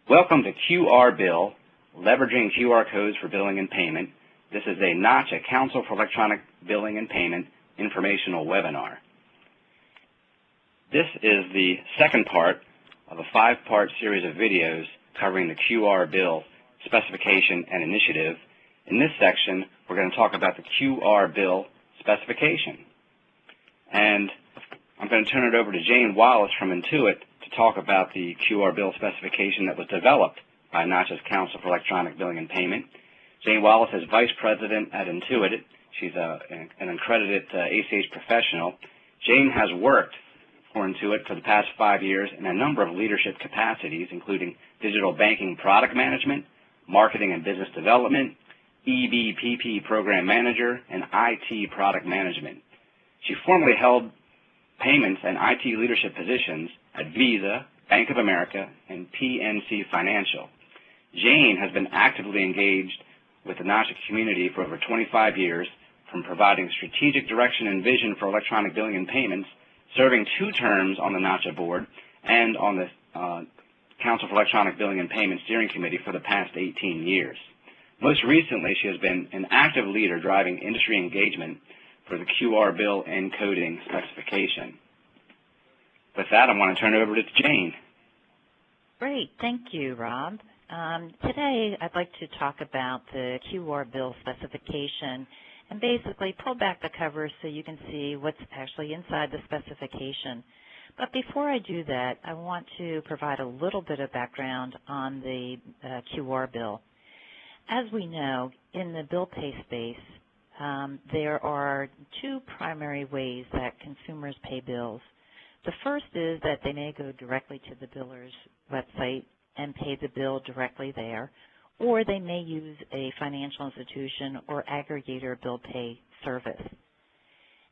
Welcome to QR Bill, Leveraging QR Codes for Billing and Payment. This is a Nacha Council for Electronic Billing and Payment informational webinar. This is the second part of a 5-part series of videos covering the QR Bill Specification and Initiative. In this section, we're going to talk about the QR Bill Specification. And I'm going to turn it over to Jane Wallace from Intuit to talk about the QR Bill Specification that was developed by Nacha's Council for Electronic Billing and Payment. Jane Wallace is Vice President at Intuit. She's an accredited ACH professional. Jane has worked for Intuit for the past 5 years in a number of leadership capacities, including digital banking product management, marketing and business development, EBPP program manager, and IT product management. She formerly held payments and IT leadership positions at Visa, Bank of America, and PNC Financial. Jane has been actively engaged with the Nacha community for over 25 years, from providing strategic direction and vision for electronic billing and payments, serving 2 terms on the Nacha board, and on the Council for Electronic Billing and Payment Steering Committee for the past 18 years. Most recently, she has been an active leader driving industry engagement for the QR Bill encoding specification. With that, I want to turn it over to Jane. Great. Thank you, Rob. Today, I'd like to talk about the QR Bill Specification and basically pull back the cover so you can see what's actually inside the specification. But before I do that, I want to provide a little bit of background on the QR Bill. As we know, in the bill pay space, there are 2 primary ways that consumers pay bills. The first is that they may go directly to the biller's website and pay the bill directly there, or they may use a financial institution or aggregator bill pay service.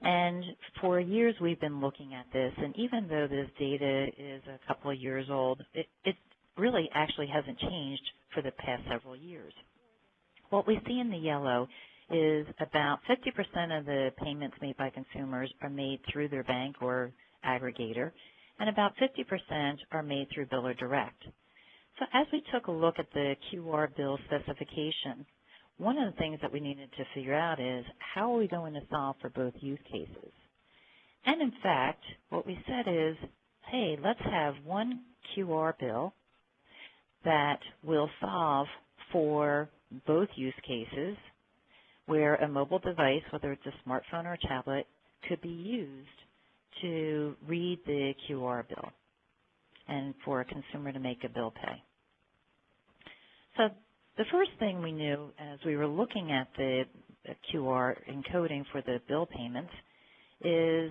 And for years we've been looking at this, and even though this data is a couple of years old, it really actually hasn't changed for the past several years. What we see in the yellow is about 50% of the payments made by consumers are made through their bank or aggregator, and about 50% are made through biller direct. So as we took a look at the QR Bill Specification, one of the things that we needed to figure out is how are we going to solve for both use cases? And in fact, what we said is, hey, let's have one QR bill that will solve for both use cases where a mobile device, whether it's a smartphone or a tablet, could be used to read the QR bill and for a consumer to make a bill pay. So the first thing we knew as we were looking at the QR encoding for the bill payments is,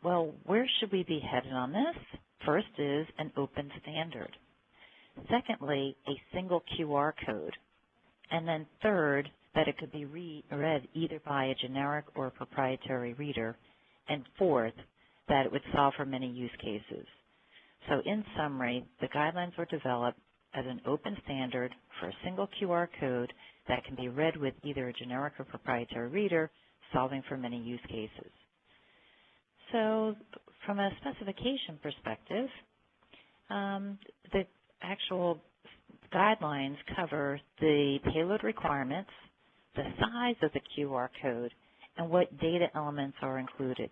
well, where should we be headed on this? First is an open standard. Secondly, a single QR code. And then third, that it could be read either by a generic or a proprietary reader. And fourth, that it would solve for many use cases. So in summary, the guidelines were developed as an open standard for a single QR code that can be read with either a generic or proprietary reader, solving for many use cases. So from a specification perspective, the actual guidelines cover the payload requirements, the size of the QR code, and what data elements are included.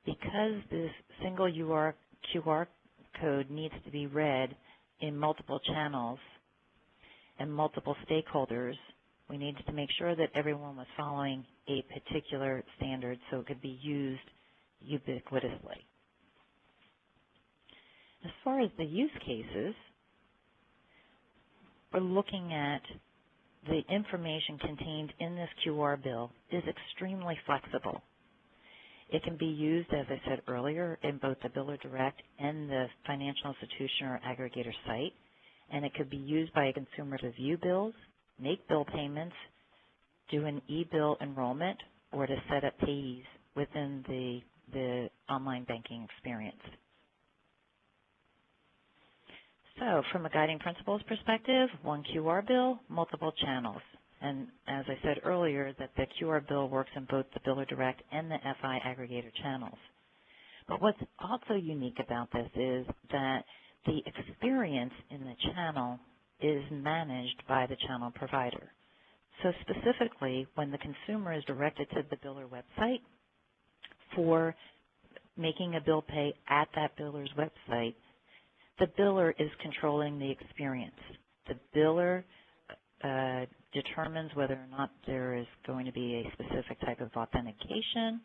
Because this single QR code needs to be read in multiple channels and multiple stakeholders, we needed to make sure that everyone was following a particular standard so it could be used ubiquitously. As far as the use cases, we're looking at the information contained in this QR bill is extremely flexible. It can be used, as I said earlier, in both the biller direct and the financial institution or aggregator site, and it could be used by a consumer to view bills, make bill payments, do an e-bill enrollment, or to set up payees within the online banking experience. So from a guiding principles perspective, one QR bill, multiple channels. And as I said earlier, that the QR bill works in both the biller direct and the FI aggregator channels. But what's also unique about this is that the experience in the the channel is managed by the channel provider. So specifically, when the consumer is directed to the biller website for making a bill pay at that biller's website, the biller is controlling the experience. The biller determines whether or not there is going to be a specific type of authentication,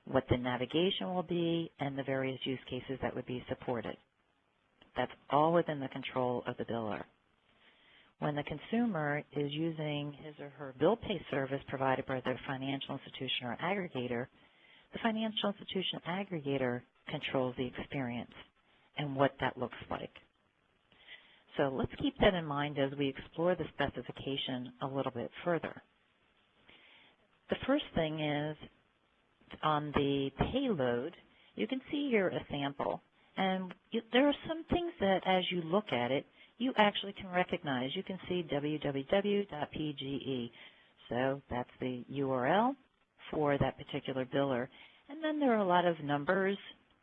what the navigation will be, and the various use cases that would be supported. That's all within the control of the biller. When the consumer is using his or her bill pay service provided by their financial institution or aggregator, the financial institution aggregator controls the experience and what that looks like. So let's keep that in mind as we explore the specification a little bit further. The first thing is on the payload, you can see here a sample. And there are some things that as you look at it, you actually can recognize. You can see www.pge. So that's the URL for that particular biller. And then there are a lot of numbers,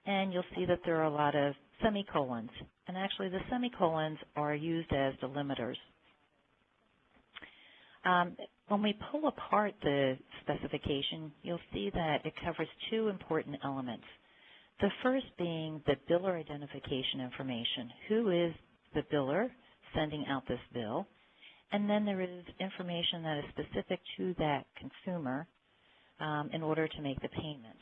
and you'll see that there are a lot of semicolons. And actually the semicolons are used as delimiters. When we pull apart the specification, you'll see that it covers two important elements. The first being the biller identification information. Who is the biller sending out this bill? And then there is information that is specific to that consumer in order to make the payment.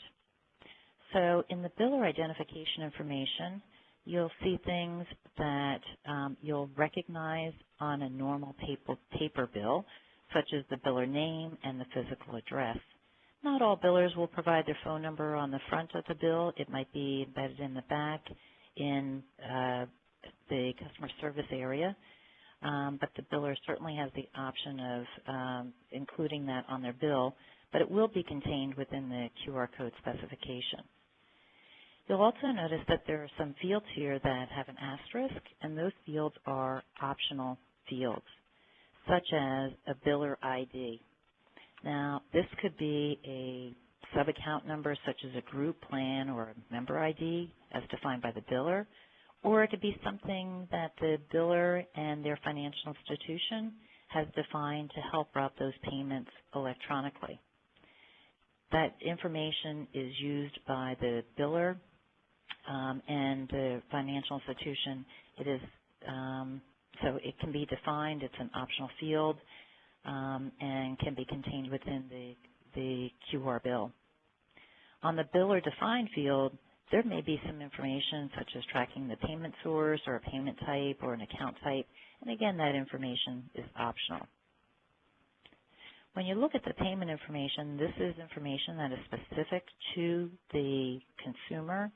So in the biller identification information, you'll see things that you'll recognize on a normal paper bill, such as the biller name and the physical address. Not all billers will provide their phone number on the front of the bill. It might be embedded in the back in the customer service area, but the biller certainly has the option of including that on their bill, but it will be contained within the QR code specification. You'll also notice that there are some fields here that have an asterisk, and those fields are optional fields, such as a biller ID. Now, this could be a sub-account number such as a group plan or a member ID as defined by the biller, or it could be something that the biller and their financial institution has defined to help route those payments electronically. That information is used by the biller and the financial institution. It is so it can be defined. It's an optional field and can be contained within the QR bill. On the biller defined field, there may be some information such as tracking the payment source or a payment type or an account type, and again, that information is optional. When you look at the payment information, this is information that is specific to the consumer,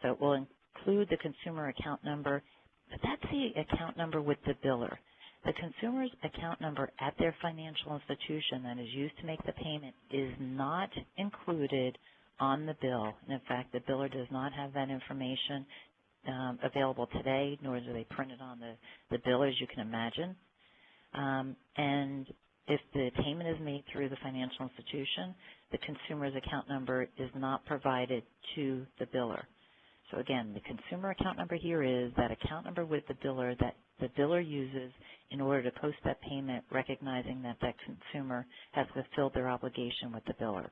so it will include the consumer account number, but that's the account number with the biller. The consumer's account number at their financial institution that is used to make the payment is not included on the bill. And in fact, the biller does not have that information available today, nor do they print it on the bill, as you can imagine. And if the payment is made through the financial institution, the consumer's account number is not provided to the biller. So again, the consumer account number here is that account number with the biller that the biller uses in order to post that payment, recognizing that that consumer has fulfilled their obligation with the biller.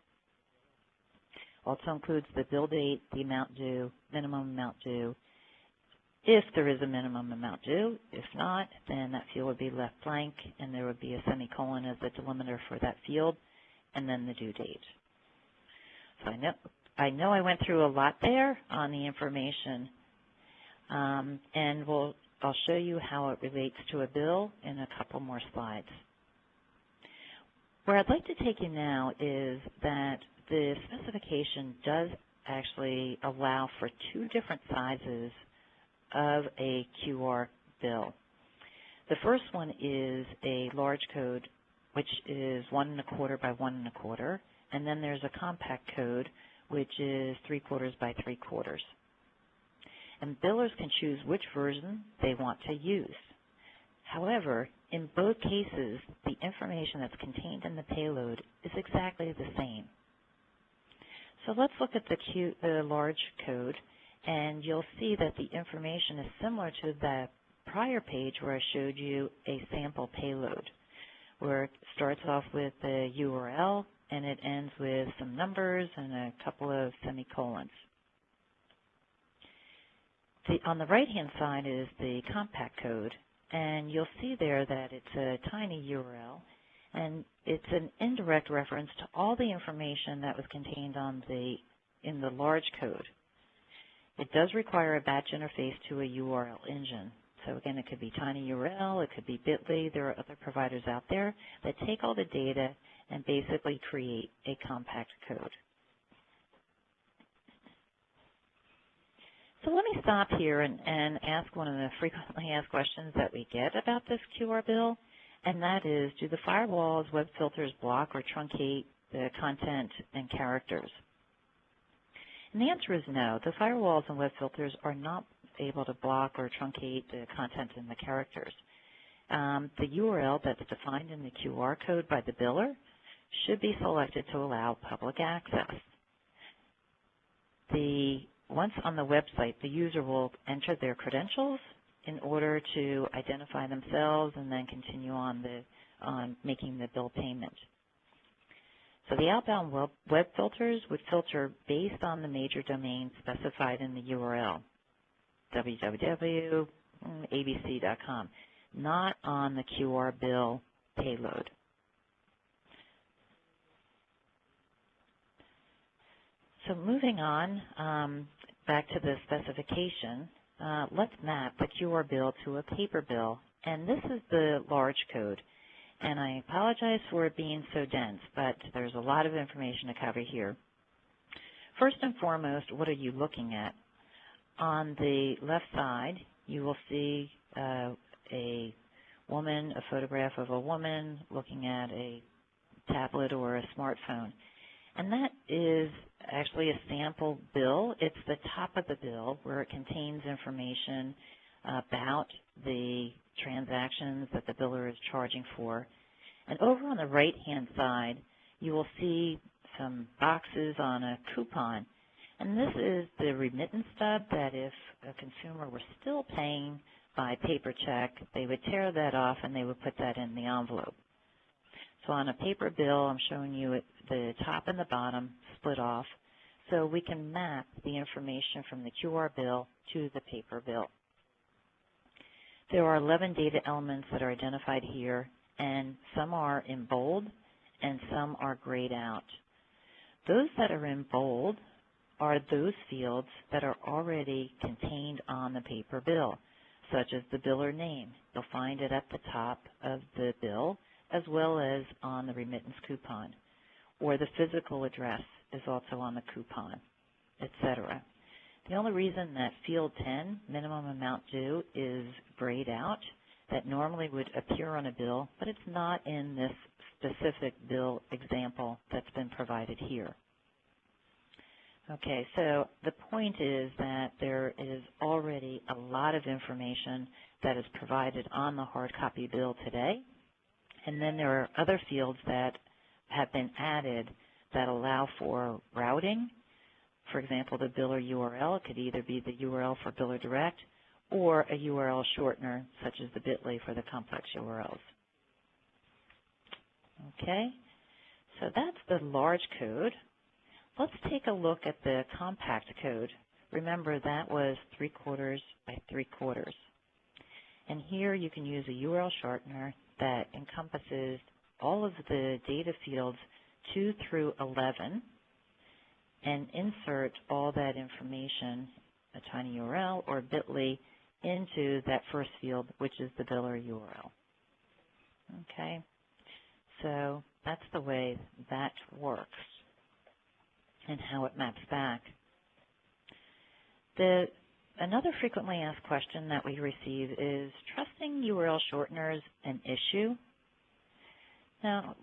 Also includes the bill date, the amount due, minimum amount due, if there is a minimum amount due. If not, then that field would be left blank, and there would be a semicolon as the delimiter for that field, and then the due date. So I know I went through a lot there on the information, and I'll show you how it relates to a bill in a couple more slides. Where I'd like to take you now is that the specification does actually allow for two different sizes of a QR bill. The first one is a large code, which is 1 1/4 by 1 1/4, and then there's a compact code, which is 3/4 by 3/4. And billers can choose which version they want to use. However, in both cases, the information that's contained in the payload is exactly the same. So let's look at the large code, and you'll see that the information is similar to the prior page where I showed you a sample payload, where it starts off with the URL and it ends with some numbers and a couple of semicolons. On the right-hand side is the compact code, and you'll see there that it's a tiny URL, and it's an indirect reference to all the information that was contained in the large code. It does require a batch interface to a URL engine. So again, it could be tinyURL, it could be bit.ly. There are other providers out there that take all the data and basically create a compact code. So let me stop here and ask one of the frequently asked questions that we get about this QR bill, and that is, do the firewalls, web filters block or truncate the content and characters? And the answer is no. The firewalls and web filters are not able to block or truncate the content and the characters. The URL that's defined in the QR code by the biller should be selected to allow public access. Once on the website, the user will enter their credentials in order to identify themselves and then continue on making the bill payment. So the outbound web filters would filter based on the major domain specified in the URL, www.abc.com, not on the QR bill payload. So moving on, back to the specification, let's map the QR bill to a paper bill, and this is the large code. And I apologize for it being so dense, but there's a lot of information to cover here. First and foremost, what are you looking at? On the left side, you will see a photograph of a woman looking at a tablet or a smartphone. And that is actually a sample bill. It's the top of the bill where it contains information about the transactions that the biller is charging for. And over on the right-hand side, you will see some boxes on a coupon. And this is the remittance stub that if a consumer were still paying by paper check, they would tear that off and they would put that in the envelope. So on a paper bill, I'm showing you the top and the bottom split off, so we can map the information from the QR bill to the paper bill. There are 11 data elements that are identified here, and some are in bold and some are grayed out. Those that are in bold are those fields that are already contained on the paper bill, such as the biller name. You'll find it at the top of the bill, as well as on the remittance coupon, or the physical address is also on the coupon, etc. The only reason that field 10, minimum amount due, is grayed out, that normally would appear on a bill, but it's not in this specific bill example that's been provided here. Okay, so the point is that there is already a lot of information that is provided on the hard copy bill today. And then there are other fields that have been added that allow for routing. For example, the biller URL could either be the URL for Biller Direct or a URL shortener, such as the bit.ly for the complex URLs. Okay, so that's the large code. Let's take a look at the compact code. Remember, that was 3/4 by 3/4. And here you can use a URL shortener that encompasses all of the data fields 2 through 11 and insert all that information, a tinyURL or bit.ly, into that first field, which is the biller URL. Okay, so that's the way that works and how it maps back. Another frequently asked question that we receive is, trusting URL shorteners an issue? Now,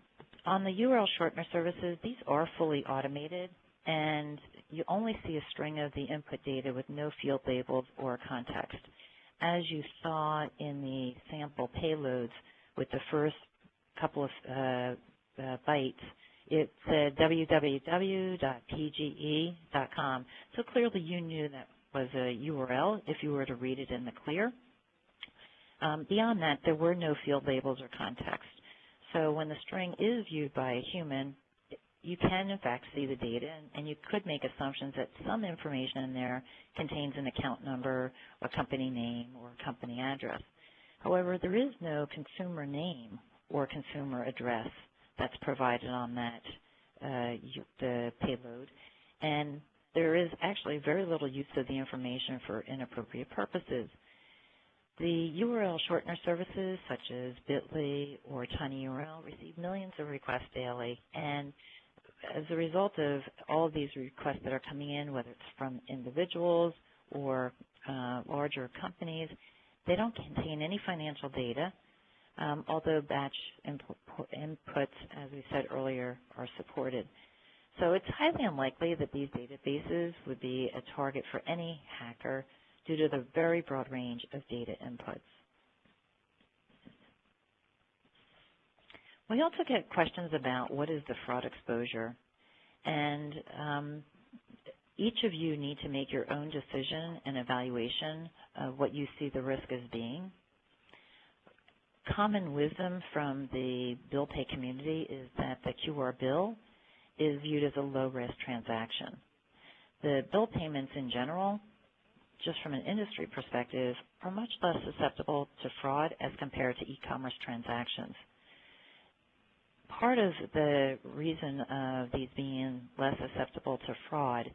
on the URL shortener services, these are fully automated, and you only see a string of the input data with no field labels or context. As you saw in the sample payloads with the first couple of bytes, it said www.pge.com. So clearly you knew that was a URL if you were to read it in the clear. Beyond that, there were no field labels or context. So when the string is viewed by a human, you can, in fact, see the data, and you could make assumptions that some information in there contains an account number, a company name, or a company address. However, there is no consumer name or consumer address that's provided on that the payload, and there is actually very little use of the information for inappropriate purposes. The URL shortener services such as Bitly or TinyURL receive millions of requests daily, and as a result of all of these requests that are coming in, whether it's from individuals or larger companies, they don't contain any financial data, although batch inputs, as we said earlier, are supported. So it's highly unlikely that these databases would be a target for any hacker due to the very broad range of data inputs. We also get questions about what is the fraud exposure, and each of you need to make your own decision and evaluation of what you see the risk as being. Common wisdom from the bill pay community is that the QR bill is viewed as a low-risk transaction. The bill payments in general, just from an industry perspective, are much less susceptible to fraud as compared to e-commerce transactions. Part of the reason of these being less susceptible to fraud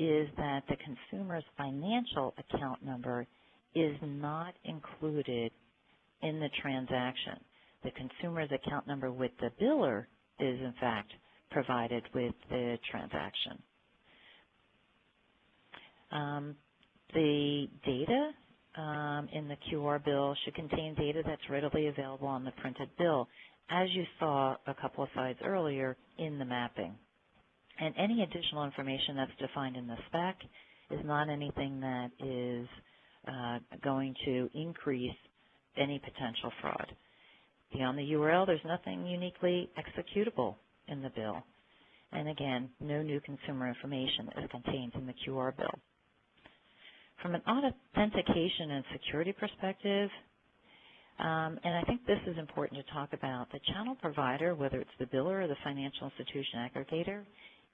is that the consumer's financial account number is not included in the transaction. The consumer's account number with the biller is, in fact, provided with the transaction. The data in the QR bill should contain data that's readily available on the printed bill, as you saw a couple of slides earlier in the mapping. And any additional information that's defined in the spec is not anything that is going to increase any potential fraud. Beyond the URL, there's nothing uniquely executable in the bill. And again, no new consumer information is contained in the QR bill. From an authentication and security perspective, and I think this is important to talk about, the channel provider, whether it's the biller or the financial institution aggregator,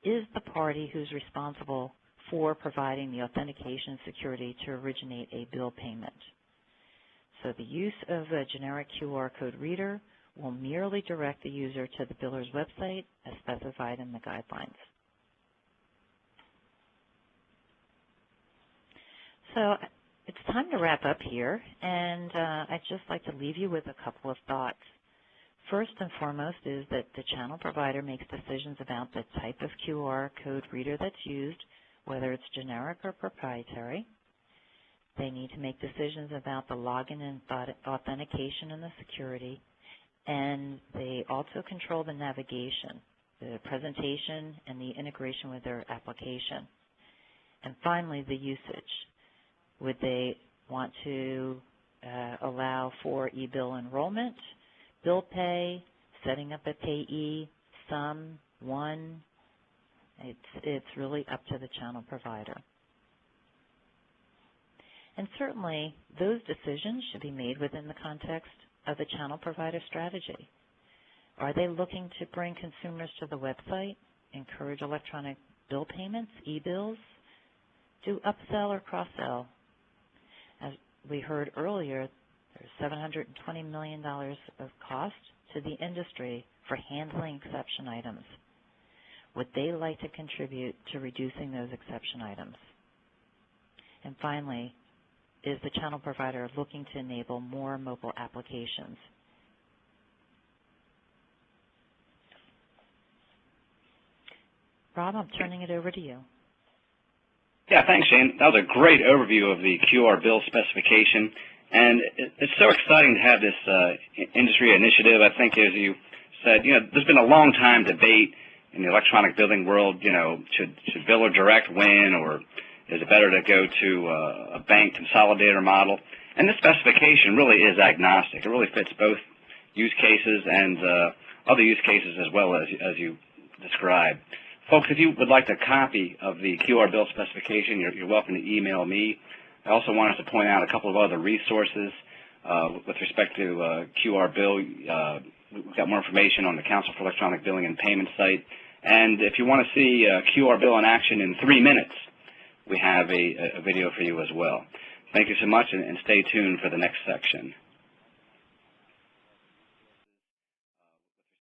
is the party who's responsible for providing the authentication security to originate a bill payment. So the use of a generic QR code reader will merely direct the user to the biller's website as specified in the guidelines. So it's time to wrap up here, and I'd just like to leave you with a couple of thoughts. First and foremost is that the channel provider makes decisions about the type of QR code reader that's used, whether it's generic or proprietary. They need to make decisions about the login and authentication and the security, and they also control the navigation, the presentation, and the integration with their application. And finally, the usage. Would they want to allow for e-bill enrollment, bill pay, setting up a payee, some, one? It's really up to the channel provider. And certainly, those decisions should be made within the context of the channel provider strategy. Are they looking to bring consumers to the website, encourage electronic bill payments, e-bills, do upsell or cross-sell? As we heard earlier, there's $720 million of cost to the industry for handling exception items. Would they like to contribute to reducing those exception items? And finally, is the channel provider looking to enable more mobile applications? Rob, I'm turning it over to you. Yeah, thanks, Shane. That was a great overview of the QR bill specification. And it's so exciting to have this industry initiative. I think, as you said, there's been a long time debate in the electronic billing world, should biller direct win, or is it better to go to a bank consolidator model? And this specification really is agnostic. It really fits both use cases and other use cases as well as you described. Folks, if you would like a copy of the QR bill specification, you're welcome to email me. I also wanted to point out a couple of other resources. with respect to QR Bill. We've got more information on the Council for Electronic Billing and Payment site. And if you want to see QR Bill in action in 3 minutes, we have a video for you as well. Thank you so much, and stay tuned for the next section.